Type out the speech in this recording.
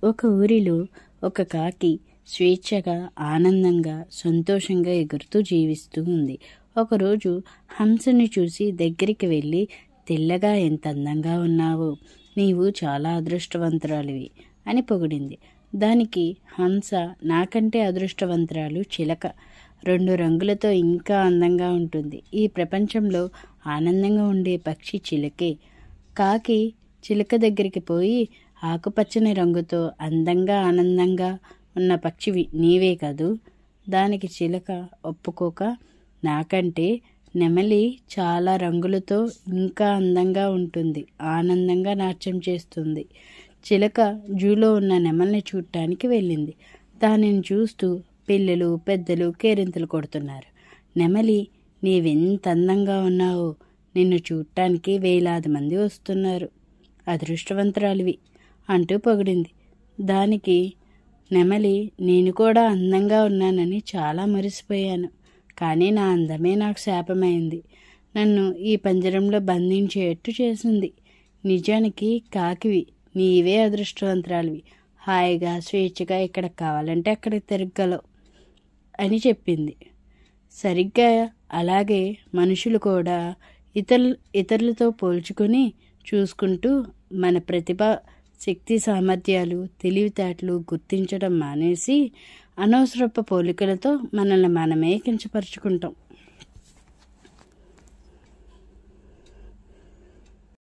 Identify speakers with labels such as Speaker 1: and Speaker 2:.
Speaker 1: ఒక ఊరిలో ఒక కాకి స్వేచ్ఛగా, ఆనందంగా, సంతోషంగా ఎగురుతూ జీవిస్తూ ఉంది. ఒకరోజు హంసని చూసి దగ్గరికి వెళ్ళి, తెల్లగా ఎంత అందంగా ఉన్నావో, నీవు చాలా అదృష్టవంతురాలివి అని పొగిడింది. దానికి హంస, నాకంటే అదృష్టవంతురాలు చిలక, 2 రంగులతో ఇంకా అందంగా ఉంటుంది. ఈ ప్రపంచంలో ఆనందంగా ఉండే పక్షి చిలకే. కాకి చిలక దగ్గరికి పోయి, ఆకుపచ్చని రంగుతో అందంగా ఆనందంగా ఉన్న పక్షివి నీవే కదూ. దానికి చిలక ఒప్పుకోక, నాకంటే నెమలి చాలా రంగులతో ఇంకా అందంగా ఉంటుంది, ఆనందంగా నాట్యం చేస్తుంది. చిలక జూలో ఉన్న నెమలిని చూడటానికి వెళ్ళింది. దానిని చూస్తూ పిల్లలు పెద్దలు కేరింతలు కొడుతున్నారు. నెమలి, నీవెంత అందంగా ఉన్నావో, నిన్ను చూడటానికి వేలాది మంది వస్తున్నారు, అదృష్టవంతురాలివి అంటూ పొగిడింది. దానికి నెమలి, నేను కూడా అందంగా ఉన్నానని చాలా మురిసిపోయాను. కానీ నా అందమే నాకు శాపమైంది, నన్ను ఈ పంజరంలో బంధించేట్టు చేసింది. నిజానికి కాకివి, నీవే అదృష్టవంతురాలివి, హాయిగా స్వేచ్ఛగా ఎక్కడికి కావాలంటే అక్కడికి తిరగలవు అని చెప్పింది. సరిగ్గా అలాగే మనుషులు కూడా ఇతరులతో పోల్చుకొని చూసుకుంటూ మన ప్రతిభ, శక్తి, సామర్థ్యాలు, తెలివితేటలు గుర్తించడం మానేసి అనవసరపు పోలికలతో మనల్ని మనమే కించపరుచుకుంటాం.